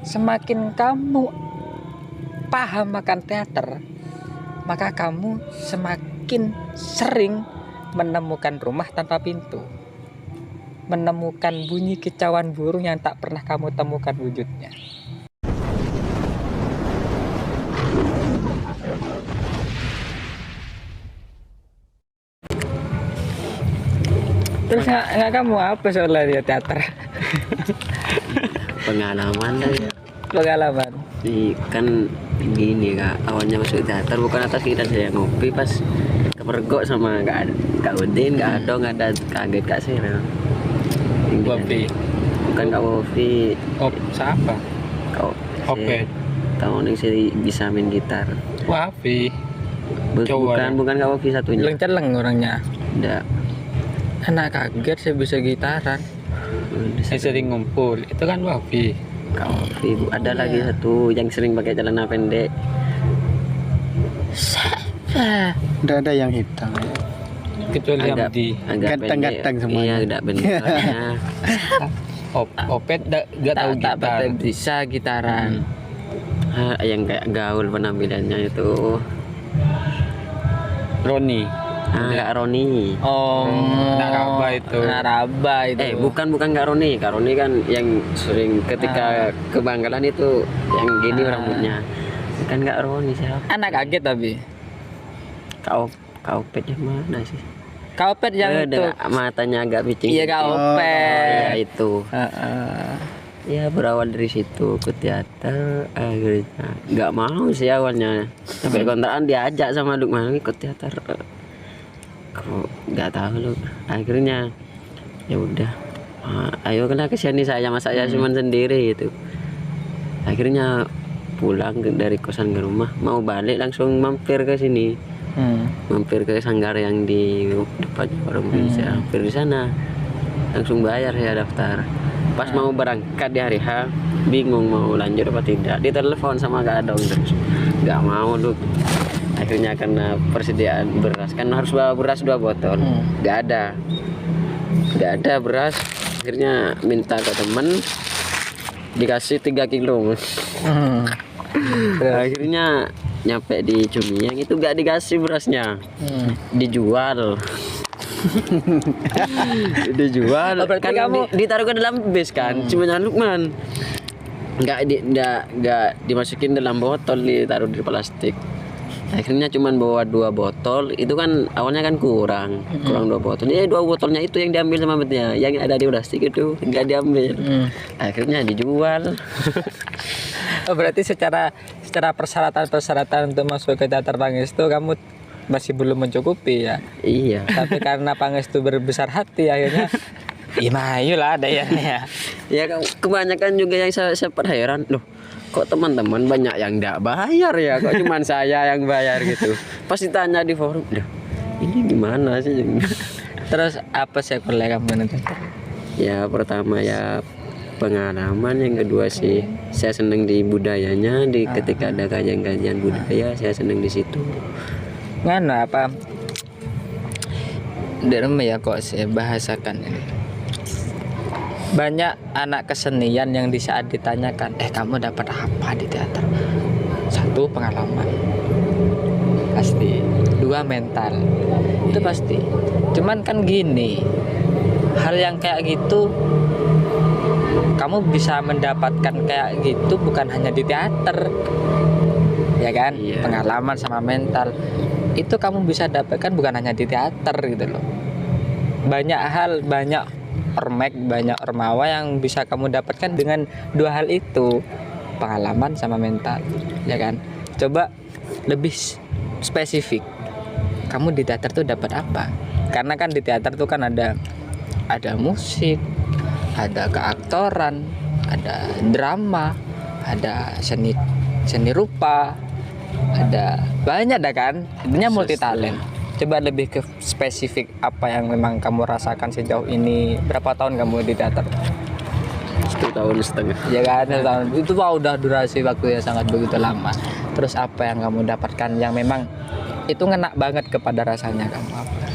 semakin kamu paham akan teater, maka kamu semakin sering menemukan rumah tanpa pintu, menemukan bunyi kicauan burung yang tak pernah kamu temukan wujudnya. Terus nggak kamu apa soalnya dia teater? Pengalaman lah ya. Pengalaman. Kan gini kak, awalnya masuk teater bukan atas kita saya ngopi pas kepergok sama Kak Udin, Kak Adong, ada kaget Kak Sera. Wopi. Bukan Kak Wopi. Oh, siapa? Kak Opet. Tahun yang sih bisa main gitar. Wapi. Bukan Kak Wopi satunya. Celeng orangnya. Enggak. Anak kaget saya bisa gitaran. Saya sering ngumpul. Itu kan Wapi. Kak Wopi. Ada lagi satu yang sering pakai celana pendek. Udah ada yang hitam ya. Kecuali Agak Abdi. Ganteng-ganteng semuanya. Iya, enggak benar. Opet gak tahu gitar. Bisa gitaran. Yang kayak gaul penampilannya itu. Roni. Kak Roni. Oh, Naraba itu. Naraba itu. Bukan Kak Roni. Kak Roni kan yang sering ketika ke Bangkalan itu yang gini rambutnya. Bukan Kak Roni siapa? Anak kaget tapi. Kak Opet yang mana sih? Kak Opet yang itu. Matanya agak picing. Iya Kak Opet. Ya itu. Ya berawal dari situ ke teater, akhirnya nggak mau sih awalnya. Sampai kontrakan diajak sama Lukman ikut teater. Kok nggak tahu lu. Akhirnya ya udah. Ayo kena kesini saya sama saya cuma sendiri gitu. Akhirnya pulang dari kosan ke rumah, mau balik langsung mampir ke sini. Mampir ke sanggar yang di depannya warung bisa. Mampir di sana. Langsung bayar saya daftar. Pas mau berangkat di hari H, bingung mau lanjut apa tidak. Ditelepon sama Kak Adong terus. Nggak mau lu. Akhirnya karena persediaan beras kan harus bawa beras 2 botol. Nggak ada beras. Akhirnya minta ke temen dikasih 3 kilo. Akhirnya nyampe di Cumiang itu nggak dikasih berasnya. Dijual. Dijual kan kamu ditaruh ke dalam bis kan, cuma Lukman nggak dimasukin dalam botol, ditaruh di plastik. Akhirnya cuman bawa 2 botol, itu kan awalnya kan kurang 2 botol. 2 botolnya itu yang diambil sama betnya, yang ada di plastik itu nggak diambil. Akhirnya dijual. Berarti secara persyaratan untuk masuk ke teater Pangestu kamu masih belum mencukupi ya. Iya. Tapi karena Pangestu berbesar hati akhirnya ayolah ada ya. Ya kebanyakan juga yang saya heran loh. Kok teman-teman banyak yang enggak bayar ya? Kok cuma saya yang bayar gitu. Pas ditanya di forum, loh, ini gimana sih? Terus apa sih kuliah kamu nanti? Ya pertama ya pengalaman, yang kedua sih saya senang di budayanya, ketika ada kajian-kajian budaya saya senang di situ. Ngana apa? Derma ya kok saya bahasakan ini. Banyak anak kesenian yang di saat ditanyakan, kamu dapat apa di teater? 1 pengalaman, pasti. 2 mental, itu pasti. Cuman kan gini, hal yang kayak gitu kamu bisa mendapatkan kayak gitu bukan hanya di teater, ya kan? Iya. Pengalaman sama mental itu kamu bisa dapatkan bukan hanya di teater gitu loh. Banyak hal, banyak ormek, banyak ormawa yang bisa kamu dapatkan dengan 2 hal itu, pengalaman sama mental, ya kan? Coba lebih spesifik, kamu di teater tuh dapat apa? Karena kan di teater tuh kan ada musik, ada keaktoran, ada drama, ada seni rupa, ada banyak dah kan, intinya multi talent. Coba lebih ke spesifik, apa yang memang kamu rasakan sejauh ini? Berapa tahun kamu di teater? 1,5 tahun. Ya kan, 1 tahun itu udah durasi waktu yang sangat begitu lama. Terus apa yang kamu dapatkan yang memang itu ngena banget kepada rasanya kamu apa?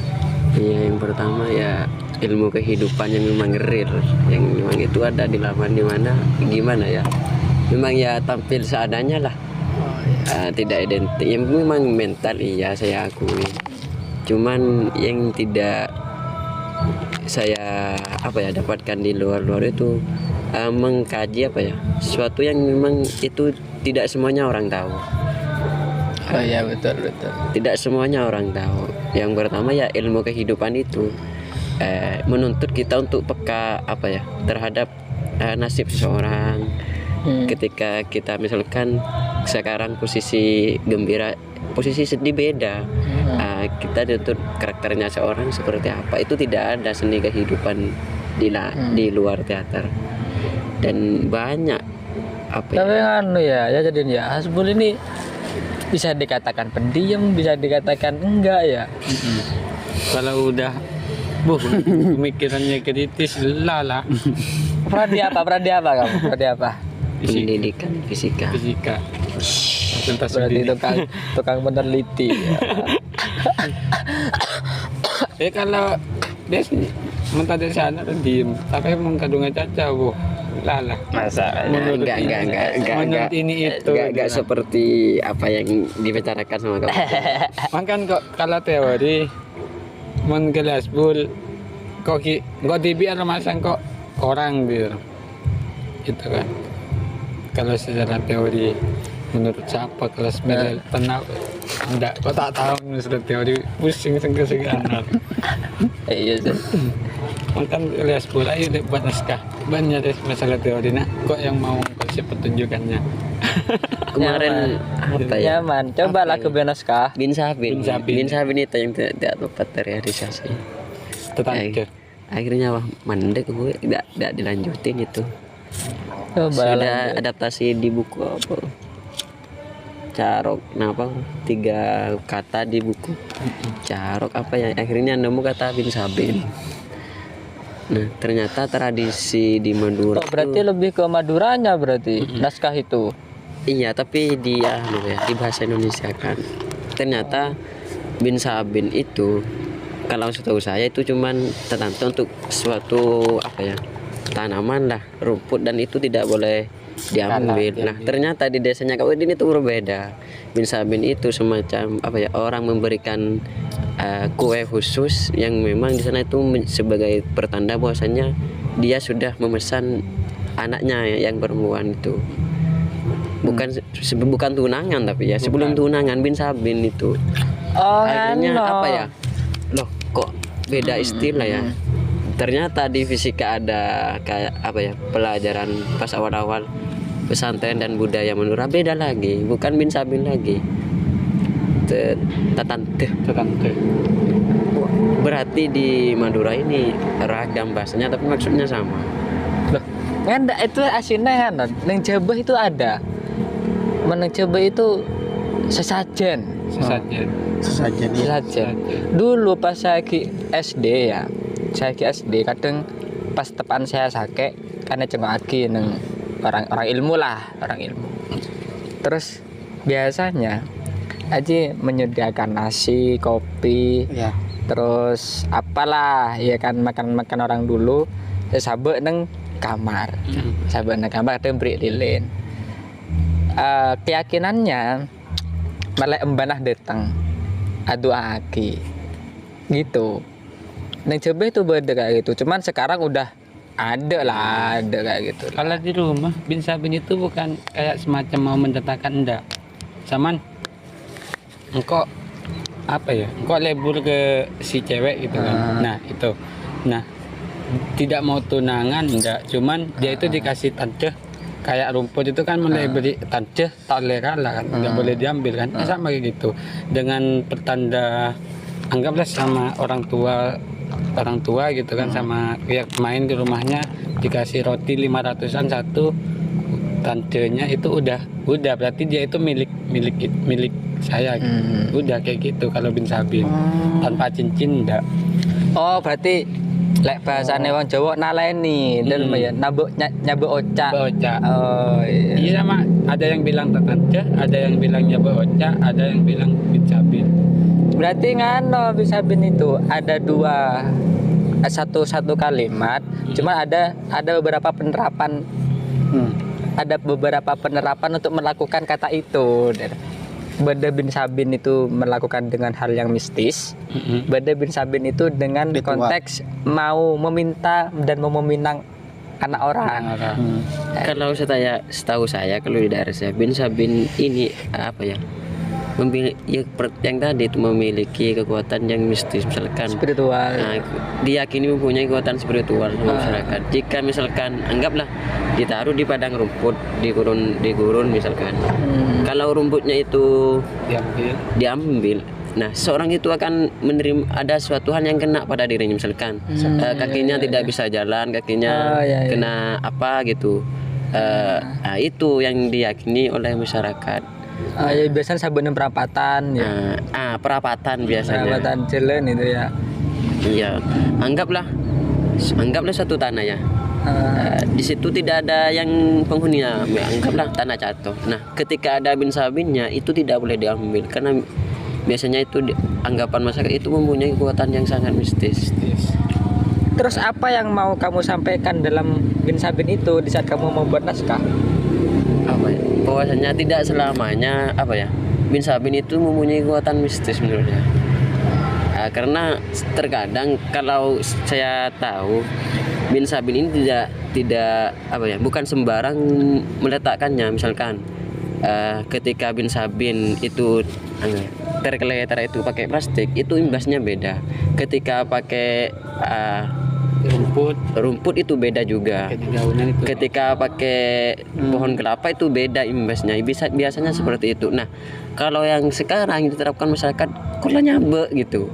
Iya, yang pertama ya ilmu kehidupan yang memang real, yang memang itu ada di lapangan, di mana gimana ya, memang ya tampil seadanya lah. Tidak identik, ya memang mental iya saya akui, cuman yang tidak saya dapatkan di luar itu mengkaji sesuatu yang memang itu tidak semuanya orang tahu. Oh iya, betul betul. Tidak semuanya orang tahu. Yang pertama ya ilmu kehidupan itu menuntut kita untuk peka terhadap nasib seseorang. Ketika kita misalkan sekarang posisi gembira, posisi sedih beda. Kita tuntut karakternya seorang seperti apa. Itu tidak ada seni kehidupan di luar teater. Dan banyak Tapi ya jadi ya Hasbul ini bisa dikatakan pendiam, bisa dikatakan enggak ya. Kalau udah pemikirannya kritis lala. Prodi apa kamu? Prodi apa? pendidikan fisika. Tuntas Berarti sendiri. tukang meneliti ya. Kalau biasanya mentah dari sana tuh diem, tapi emang kadungnya caca bu, lala. Masa Menurut Enggak ini itu. Enggak seperti apa yang dibicarakan sama kamu. Makan kok kalau teori menggelas bul kok dibiar masang kok orang gitu kan. Kalau secara teori menurut siapa kelas bela tenang enggak, kok tak tahu menurut teori pusing anak. iya sih. Makan kelas bul ayo deh buat naskah banyak deh masalah teori nah kok yang mau konsep pertunjukannya. Kemarin apa ya? Nyaman. Coba lagu Benoska. Bin Sabin itu yang tidak dapat terrealisasi. Tetangga. Akhirnya mandek gue tidak dilanjutin itu. Coba Sudah adaptasi di buku apa? Carok, kenapa? 3 kata di buku. Carok apa ya? Akhirnya nemu kata Bin Sabin. Nah, ternyata tradisi di Madura. Oh, berarti lebih ke Maduranya berarti naskah itu. Iya, tapi dia di bahasa Indonesia kan. Ternyata Bin Sabin itu kalau setahu saya itu cuman tertentu untuk suatu tanaman lah, rumput, dan itu tidak boleh diambil. Nah, ternyata di desanya Kak Udin itu berbeda. Bin Sabin itu semacam orang memberikan kue khusus yang memang di sana itu sebagai pertanda bahwasanya dia sudah memesan anaknya yang perempuan itu. Bukan tunangan tapi ya sebelum tunangan Bin Sabin itu. Oh, Akhirnya anu. loh kok beda istilah ya. Ternyata di fisika ada kayak pelajaran pas awal-awal pesantren dan budaya Madura beda lagi, bukan Bin Sabin lagi. Tatante. Berarti di Madura ini ragam bahasanya tapi maksudnya sama. Loh, nggak itu asinnya kan. Neng Jawa itu ada. Meneng Jawa itu sesajen. Sesajen. Dulu pas saya SD ya. Saya SD kadang pas tepan saya sake karena cengok lagi neng orang ilmu. Terus biasanya Aji menyediakan nasi, kopi, Ya. terus apalah ya kan makan orang dulu. Saya sabek neng kamar, kadang beri lilin. Keyakinannya malah embanah datang adu aki gitu. Neng Jawa itu beda kayak gitu. Cuman sekarang udah ada kayak gitu. Kalau di rumah Bin Sabin itu bukan kayak semacam mau menceritakan enggak. Saman engkau engkau lebur ke si cewek gitu kan. Nah, itu. Nah, tidak mau tunangan enggak, cuman dia itu dikasih tante kayak rumput itu kan mulai beri tante tak lera lah kan, enggak boleh diambil kan. Sama kayak gitu. Dengan pertanda anggaplah sama orang tua gitu kan, sama pihak main di rumahnya dikasih roti 500-an satu, tantenya itu udah berarti dia itu milik saya gitu. Udah kayak gitu kalau Bin Sabin tanpa cincin enggak. Oh, berarti lek bahasane wong Jawa naleni dalam ya nyabe oca. Oh iya. Iya, sama ada yang bilang tante, ada yang bilang nyabe oca, ada yang bilang Bin Sabin. Berarti ngano Bin Sabin itu ada satu kalimat, cuma ada beberapa penerapan ada beberapa penerapan untuk melakukan kata itu. Bada bin Sabin itu melakukan dengan hal yang mistis. Bada bin Sabin itu dengan Ritual. konteks mau meminta dan mau meminang anak orang. Kalau setahu saya kalau di daerah saya bin Sabin ini apa ya? Yang tadi itu memiliki kekuatan yang mistis misalkan. Spiritual. Nah, diyakini mempunyai kekuatan spiritual sama masyarakat. Jika misalkan anggaplah ditaruh di padang rumput, di gurun misalkan. Kalau rumputnya itu diambil, nah seorang itu akan menerima ada suatu hal yang kena pada dirinya misalkan kakinya tidak bisa jalan, kakinya kena apa gitu. Nah, itu yang diyakini oleh masyarakat. Ya biasanya sabun perapatan ya. Perapatan biasanya. Perapatan jalan itu ya. Iya, anggaplah satu tanah ya. Di situ tidak ada yang penghuninya, anggaplah tanah jatuh. Nah, ketika ada bin sabinnya itu tidak boleh diambil karena biasanya itu anggapan masyarakat itu mempunyai kekuatan yang sangat mistis. Terus apa yang mau kamu sampaikan dalam bin sabin itu di saat kamu membuat naskah? Apa ya? Bahwasanya tidak selamanya apa ya? Bin sabin itu mempunyai kekuatan mistis menurutnya. Karena terkadang kalau saya tahu bin sabin ini tidak apa ya, bukan sembarang meletakkannya. Misalkan ketika bin sabin itu tergeletar itu pakai plastik, itu imbasnya beda. Ketika pakai rumput itu beda juga. Ketika pakai pohon kelapa itu beda imbasnya. Biasanya seperti itu. Nah, kalau yang sekarang diterapkan masyarakat kola nyabe gitu.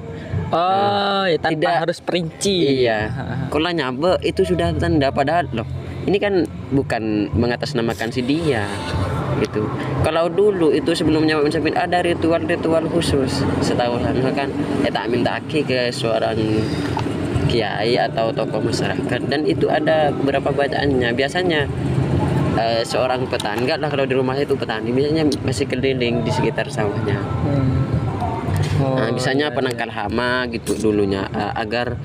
Ya tanpa tidak harus perinci. Iya. Kola nyabe itu sudah tanda padahal loh. Ini kan bukan mengatasnamakan si dia gitu. Kalau dulu itu sebelumnya mencapai ada ritual khusus. Setahu saya misalkan tak minta ke seorang kiai atau tokoh masyarakat dan itu ada beberapa bacaannya. Biasanya seorang petani, enggak lah kalau di rumah itu petani biasanya masih keliling di sekitar sawahnya. Misalnya penangkal hama gitu dulunya agar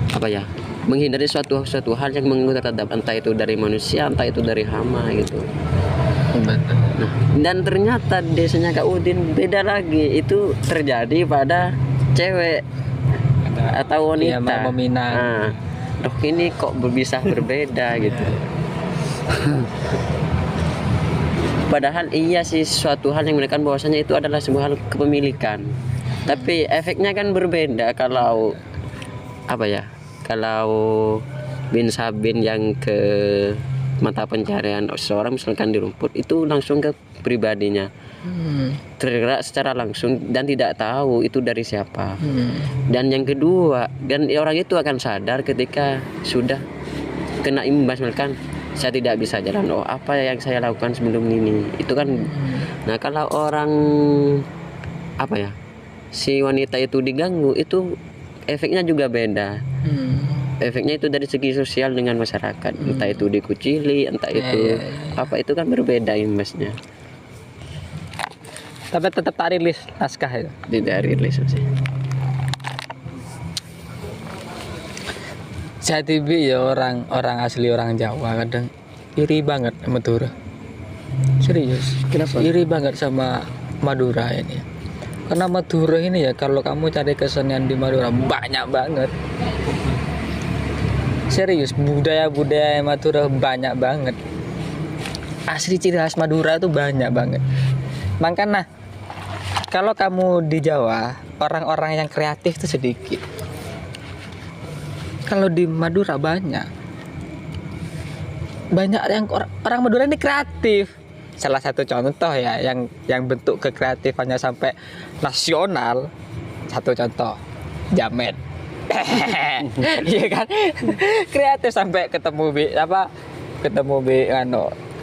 apa ya, menghindari suatu hal yang mengganggu terhadap entah itu dari manusia entah itu dari hama gitu. Nah, dan ternyata desanya Kak Udin beda lagi, itu terjadi pada cewek atau wanita. Iya, meminang. Loh ini kok bisa berbeda gitu. Padahal iya sih suatu hal yang menunjukkan bahwasanya itu adalah sebuah hal kepemilikan. Tapi efeknya kan berbeda kalau apa ya? Kalau bin sabin yang ke mata pencarian seorang misalkan di rumput itu langsung ke pribadinya. Tergerak secara langsung dan tidak tahu itu dari siapa. Dan yang kedua, dan orang itu akan sadar ketika sudah kena imbas misalkan saya tidak bisa jalan, oh apa yang saya lakukan sebelum ini itu kan. Nah kalau orang apa ya, si wanita itu diganggu itu efeknya juga beda. Efeknya itu dari segi sosial dengan masyarakat, entah itu dikucili, entah itu apa, itu kan berbeda imbasnya. Tapi tetap tak rilis naskah itu. Tidak rilis sih. Saya tibi ya orang asli orang Jawa kadang iri banget sama Madura. Serius. Kenapa? Iri banget sama Madura ini. Karena Madura ini ya kalau kamu cari kesenian di Madura banyak banget. Serius, budaya Madura banyak banget. Asli ciri khas Madura itu banyak banget. Makanya kalau kamu di Jawa, orang-orang yang kreatif itu sedikit. Kalau di Madura banyak yang orang Madura ini kreatif. Salah satu contoh ya yang bentuk kekreatifannya sampai nasional. Satu contoh, Jamet. Iya kan? Kreatif sampai ketemu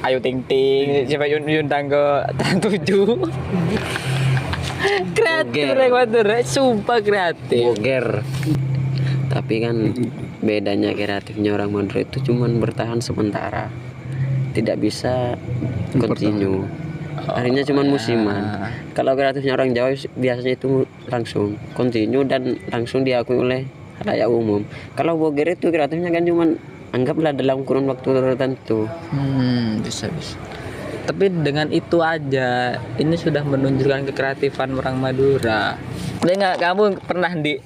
Ayu Ting Ting, sampai Yundang ke Tan 7. Kreatif Madura, sumpah kreatif. Boger. Tapi kan bedanya kreatifnya orang Madura itu cuman bertahan sementara, tidak bisa continue. Akhirnya cuman musiman. Kalau kreatifnya orang Jawa biasanya itu langsung continue dan langsung diakui oleh rakyat umum. Kalau Boger itu kreatifnya kan cuman anggaplah dalam kurun waktu tertentu. Bisa. Tapi dengan itu aja, ini sudah menunjukkan kekreatifan orang Madura. Enggak, kamu pernah di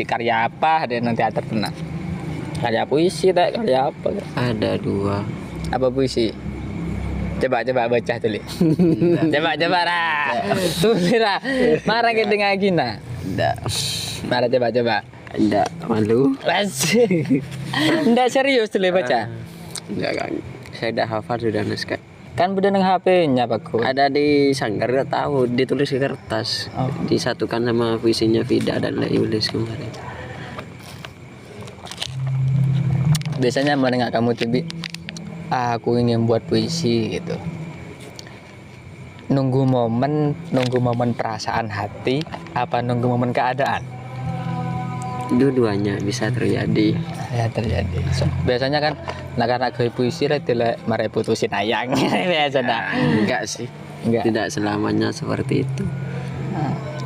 karya apa di teater pernah? Karya puisi, karya apa? Ada 2. Apa puisi? Coba baca tulis. coba lah. Tulis lah. Marah ke dengan gina. Enggak. Marah coba. Enggak, malu. Enggak serius tulis baca. Enggak kan. Saya udah hafal sudah naskah. Kan udah nang HP-nya Pak. Ada di sanggar, enggak tahu, ditulis di kertas. Oh. Disatukan sama puisinya Vida dan Yulis kemarin. Biasanya menengah kamu tibi, aku ingin buat puisi gitu. Nunggu momen perasaan hati, apa nunggu momen keadaan? Dua-duanya bisa terjadi. Ya terjadi. Biasanya kan anak-anak gue puisi lah tidak mare putusin ayang biasanya. Enggak sih. Enggak. Tidak selamanya seperti itu.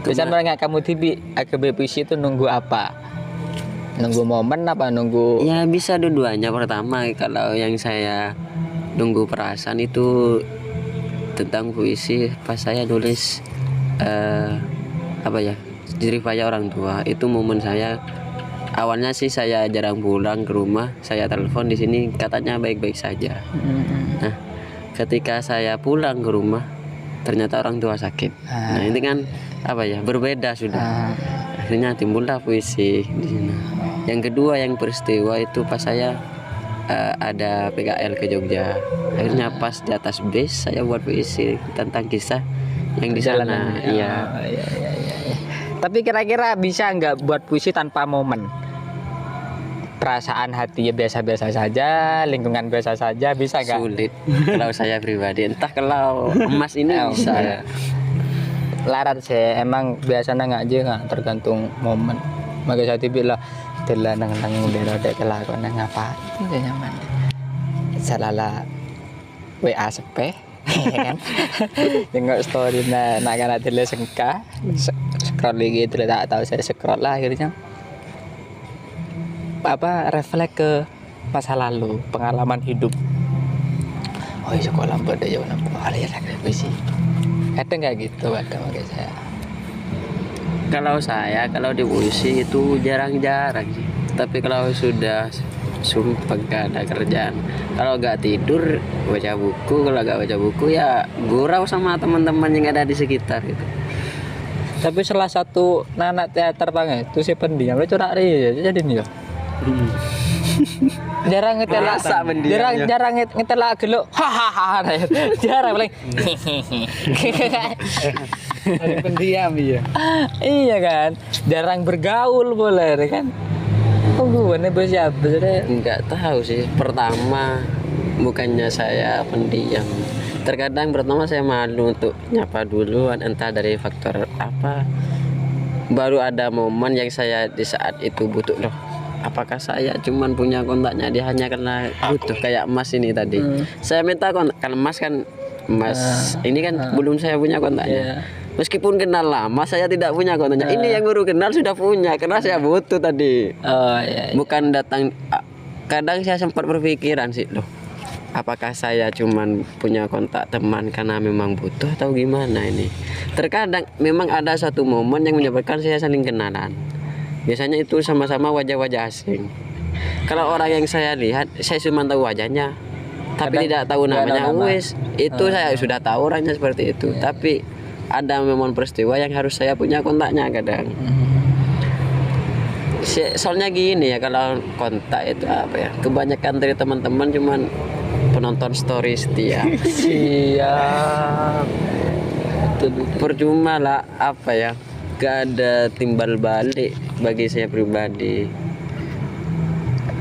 Biasanya menengah kamu tibi, aku puisi itu nunggu apa? Nunggu momen apa nunggu? Ya bisa dua-duanya. Pertama kalau yang saya nunggu perasaan itu tentang puisi pas saya nulis jeripaya orang tua. Itu momen saya awalnya sih saya jarang pulang ke rumah, saya telepon di sini katanya baik-baik saja. Nah ketika saya pulang ke rumah ternyata orang tua sakit. Nah ini kan berbeda sudah. Akhirnya timbullah puisi di sini. Yang kedua yang peristiwa itu pas saya ada PKL ke Jogja. Akhirnya pas di atas bis saya buat puisi tentang kisah yang di sana. Iya. Tapi kira-kira bisa nggak buat puisi tanpa momen? Perasaan hati ya biasa-biasa saja, lingkungan biasa saja, bisa nggak? Sulit kalau saya pribadi. Entah kalau emas ini bisa. Larat sih, emang biasanya nggak tergantung momen. Maka saya bilang telah nang dek kelakuan ngapa itu nyaman. Salala WA sepe, kan? Tengok story nak kana tele sengka, scroll lagi itu tak tahu saya scroll lah akhirnya. Refleks ke masa lalu, pengalaman hidup. Oh iya sekolah pada jauh nampak hal yang puisi. Kadang nggak gitu, kadang makanya saya. Kalau di puisi itu jarang-jarang sih. Tapi kalau sudah sumpah gak ada kerjaan, kalau gak tidur baca buku, kalau gak baca buku ya gurau sama teman-teman yang ada di sekitar gitu. Tapi salah satu anak teater banget itu si pendiam lu curang jadi nih yo. Jarang ngetelak jarang ngetelak gelo hahaha jarang paling pendiam ya. Iya kan, jarang bergaul boleh kan. Oh gue nih bos siapa sebenarnya? Nggak tahu sih. Pertama bukannya saya pendiam. Terkadang pertama saya malu untuk nyapa duluan, entah dari faktor apa. Baru ada momen yang saya di saat itu butuh loh. Apakah saya cuman punya kontaknya dia hanya karena butuh kayak Mas ini tadi. Saya minta kontak kan Mas kan ini kan belum saya punya kontaknya. Meskipun kenal lama saya tidak punya kontaknya. Ini yang guru kenal sudah punya karena saya butuh tadi. Bukan datang. Kadang saya sempat berpikiran sih loh. Apakah saya cuman punya kontak teman karena memang butuh atau gimana ini? Terkadang memang ada satu momen yang menyebabkan saya saling kenalan. Biasanya itu sama-sama wajah-wajah asing. Kalau orang yang saya lihat, saya cuma tahu wajahnya, tapi tidak tahu namanya. Itu saya sudah tahu orangnya seperti itu. Tapi ada momen peristiwa yang harus saya punya kontaknya kadang. Soalnya gini ya, kalau kontak itu kebanyakan dari teman-teman cuman penonton story setia. Siap. Percuma lah gak ada timbal balik bagi saya pribadi.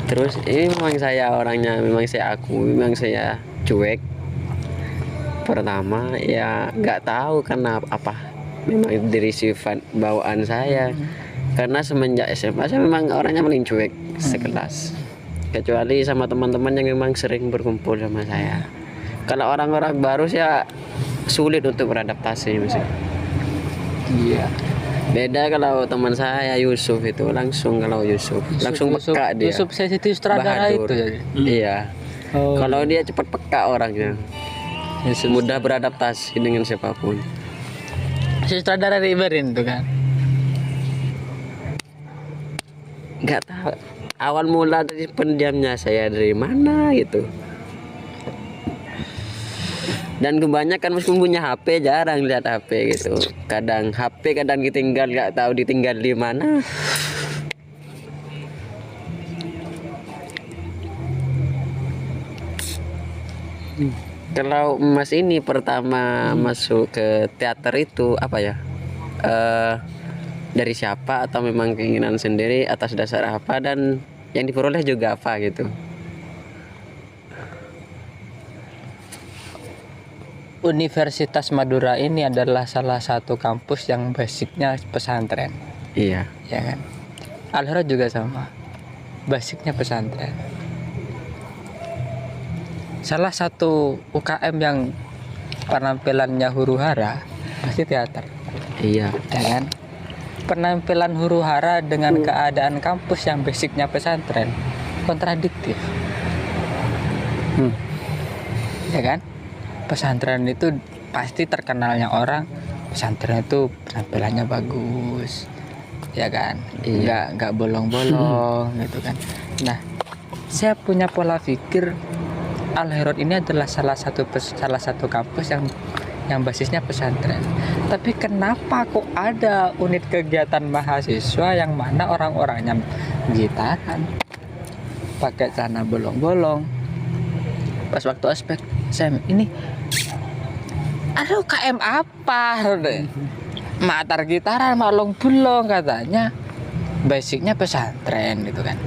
Terus ini memang saya orangnya, memang saya cuek. Pertama ya nggak tahu karena apa, memang dari sifat bawaan saya. Karena semenjak SMA saya memang orangnya paling cuek sekelas, kecuali sama teman-teman yang memang sering berkumpul sama saya. Kalau orang-orang baru saya sulit untuk beradaptasi misalnya. Iya. Beda kalau teman saya Yusuf itu langsung, kalau Yusuf langsung peka dia. Yusuf saya itu sutradara Bahadur. itu jadi. Iya. Oh. Kalau dia cepat peka orangnya, Yusuf mudah beradaptasi dengan siapapun. sutradara Riberin itu kan. Nggak tahu awal mula dari pendiamnya saya dari mana gitu. Dan kebanyakan meskipun punya HP jarang lihat HP gitu. Kadang HP kadang ditinggal, nggak tahu ditinggal di mana. Kalau Mas ini pertama masuk ke teater itu apa ya? Dari siapa atau memang keinginan sendiri atas dasar apa, dan yang diperoleh juga apa gitu? Universitas Madura ini adalah salah satu kampus yang basicnya pesantren, Iya. ya kan? Al-Hira juga sama, basicnya pesantren. Salah satu UKM yang penampilannya huru-hara pasti teater, Iya. ya kan? Penampilan huru-hara dengan keadaan kampus yang basicnya pesantren kontradiktif, ya kan? Pesantren itu pasti terkenalnya orang pesantren itu penampilannya bagus, ya kan? Iya. Nggak bolong-bolong gitu kan. Nah, saya punya pola pikir Al-Herod ini adalah salah satu kampus yang basisnya pesantren. Tapi kenapa kok ada unit kegiatan mahasiswa yang mana orang-orangnya gitaran, pakai celana bolong-bolong? Pas waktu ospek, saya ini ada UKM apa? Matar gitaran, malong bulong katanya. Basicnya pesantren gitu kan.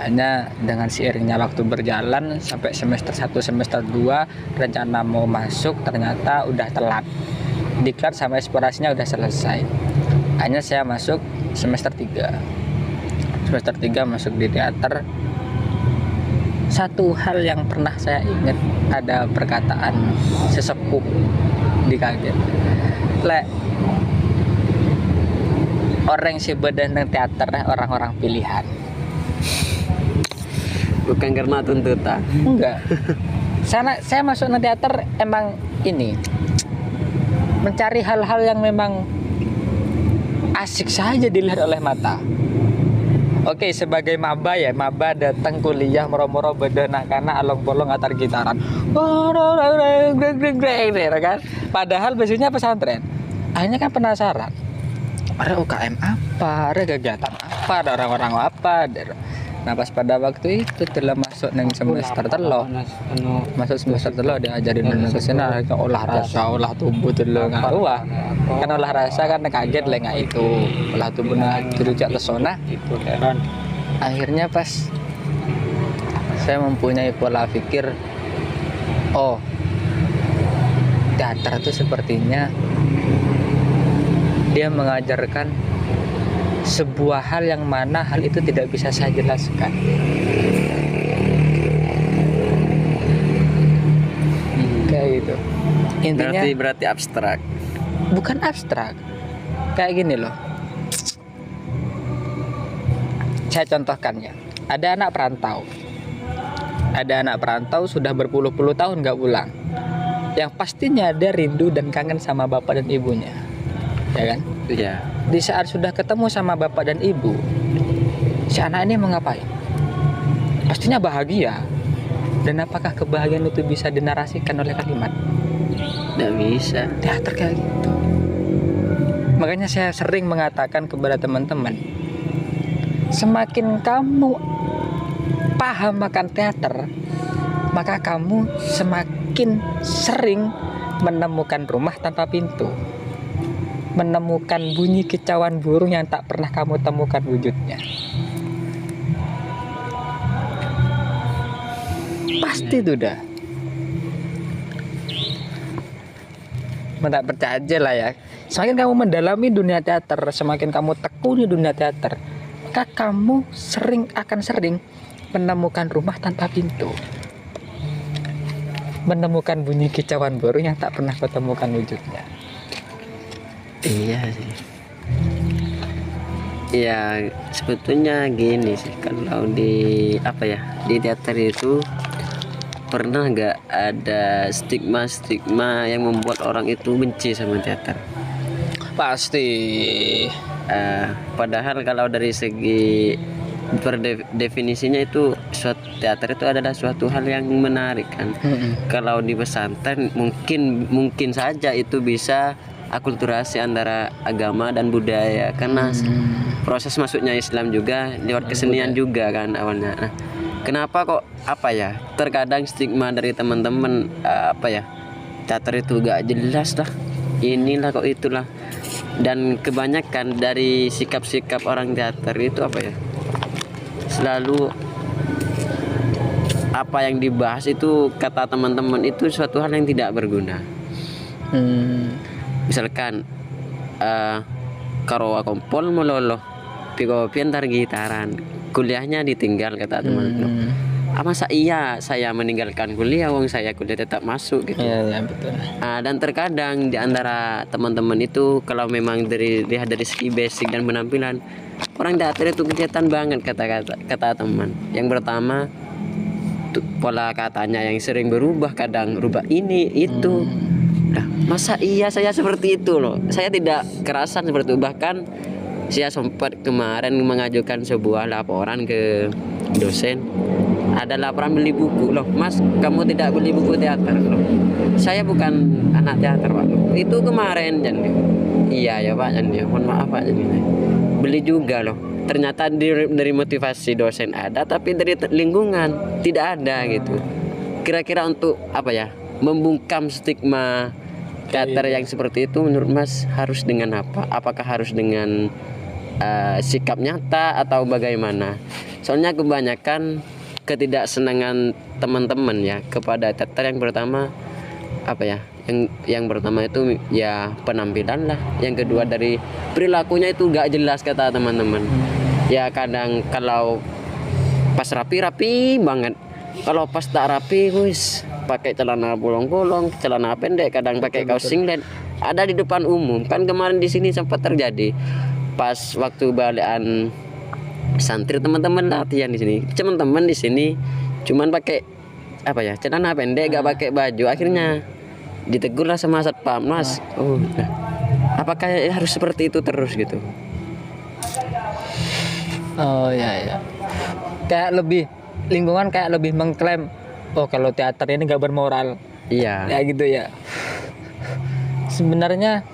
Hanya dengan seiringnya waktu berjalan sampai semester 1 semester 2 rencana mau masuk ternyata udah telat. Diklat sama eksplorasinya udah selesai. Hanya saya masuk semester 3. Semester 3 masuk di teater. Satu hal yang pernah saya ingat, ada perkataan sesepuh di kaget. Lek orang si badan teater orang-orang pilihan. Bukan karena tuntutan. Enggak. Saya masuk ke teater emang ini mencari hal-hal yang memang asik saja dilihat oleh mata. Oke, sebagai maba ya, maba datang kuliah moro-moro bedana karena along-bolong atar gitaran. Kan? Padahal basicnya pesantren. Akhirnya kan penasaran. Ada UKM apa? Ada kegiatan apa? Ada orang-orang apa? Nah pas pada waktu itu telah masuk neng semester telo, masuk semester telo diajarin kesana olah rasa, olah tubuh telo nggak wah kan olah rasa kan kaget lah nggak itu olah tubuh nah dirujak lesona. Itu heran. Akhirnya pas saya mempunyai pola pikir, oh teater itu sepertinya dia mengajarkan sebuah hal yang mana hal itu tidak bisa saya jelaskan. Kayak gitu. Intinya Berarti abstrak. bukan abstrak. Kayak gini loh. Saya contohkan ya. Ada anak perantau. Ada anak perantau sudah berpuluh-puluh tahun nggak pulang. Yang pastinya ada rindu dan kangen sama bapak dan ibunya. Ya kan? Iya. Di saat sudah ketemu sama bapak dan ibu, si anak ini mau ngapain? Pastinya bahagia. Dan apakah kebahagiaan itu bisa dinarasikan oleh kalimat? Nggak bisa. Teater kayak gitu. Makanya saya sering mengatakan kepada teman-teman, semakin kamu paham akan teater, maka kamu semakin sering menemukan rumah tanpa pintu, menemukan bunyi kicauan burung yang tak pernah kamu temukan wujudnya. Pasti itu dah. Tak percaya aja lah ya. Semakin kamu mendalami dunia teater, semakin kamu tekuni dunia teater, maka kamu akan sering menemukan rumah tanpa pintu, menemukan bunyi kicauan burung yang tak pernah kau temukan wujudnya. Iya sih. Ya sebetulnya gini sih, kalau di apa ya, di teater itu pernah nggak ada stigma yang membuat orang itu benci sama teater? Pasti. Padahal kalau dari segi definisinya itu suatu teater itu adalah suatu hal yang menarik kan. Kalau di pesantren mungkin saja itu bisa akulturasi antara agama dan budaya, karena proses masuknya Islam juga lewat kesenian juga kan awalnya. Nah, kenapa kok apa ya, terkadang stigma dari teman-teman apa ya, teater itu gak jelas lah, inilah kok itulah, dan kebanyakan dari sikap-sikap orang teater itu apa ya, selalu apa yang dibahas itu kata teman-teman itu suatu hal yang tidak berguna. Misalkan karo kompol meloloh piko piantar gitaran, kuliahnya ditinggal kata teman. Masa iya saya meninggalkan kuliah, wong saya kuliah tetap masuk gitu. Iya betul. Dan terkadang di antara teman-teman itu kalau memang lihat dari segi basic dan penampilan, orang teater itu kelihatan banget kata teman. Yang pertama pola katanya yang sering berubah, kadang rubah ini itu. Nah, masa iya saya seperti itu loh. Saya tidak kerasan seperti itu. Bahkan saya sempat kemarin mengajukan sebuah laporan ke dosen. Ada laporan beli buku loh, Mas kamu tidak beli buku teater loh. Saya bukan anak teater Pak. Itu kemarin jadi. Iya ya Pak, jadi mohon maaf Pak, jadi beli juga loh. Ternyata dari motivasi dosen ada, tapi dari lingkungan tidak ada gitu. Kira-kira untuk apa ya, membungkam stigma teater yang seperti itu, menurut Mas harus dengan apa? Apakah harus dengan sikap nyata atau bagaimana? Soalnya kebanyakan ketidaksenangan teman-teman ya kepada teater yang pertama apa ya, yang pertama itu ya penampilan lah, yang kedua dari perilakunya itu gak jelas kata teman-teman. Ya kadang kalau pas rapi banget, kalau pas tak rapi wis pakai celana bolong-bolong, celana pendek, kadang pakai kaos singlet, ada di depan umum. Kan kemarin di sini sempat terjadi pas waktu balikan santri, teman-teman latihan di sini, teman-teman di sini cuman pakai apa ya, celana pendek, gak pakai baju. Akhirnya ditegur lah sama satpam, Mas. Nah, apakah harus seperti itu terus gitu? Oh ya. Kayak lebih lingkungan kayak lebih mengklaim, oh kalau teater ini gak bermoral. Iya. Ya gitu ya. Sebenarnya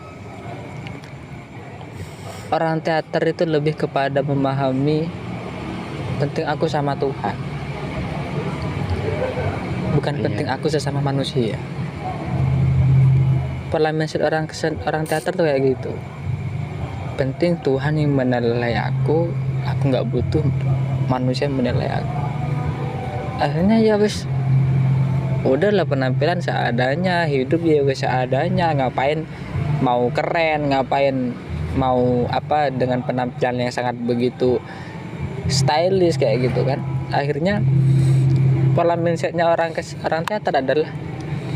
orang teater itu lebih kepada memahami penting aku sama Tuhan, bukan penting aku sesama manusia. Pola mindset orang teater tuh kayak gitu. Penting Tuhan yang menilai aku nggak butuh manusia yang menilai aku. Akhirnya ya wis, udahlah penampilan seadanya, hidup ya wis seadanya. Ngapain mau keren, ngapain mau apa dengan penampilan yang sangat begitu stylish kayak gitu kan. Akhirnya pola mindsetnya orang teater adalah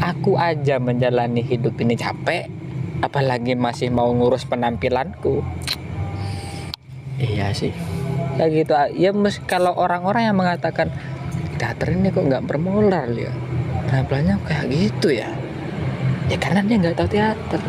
aku aja menjalani hidup ini capek, apalagi masih mau ngurus penampilanku. Iya sih. Kayak gitu ya. Kalau orang-orang yang mengatakan teater ini kok nggak bermoral ya, penampilannya kayak gitu ya, ya karena dia nggak tahu teater.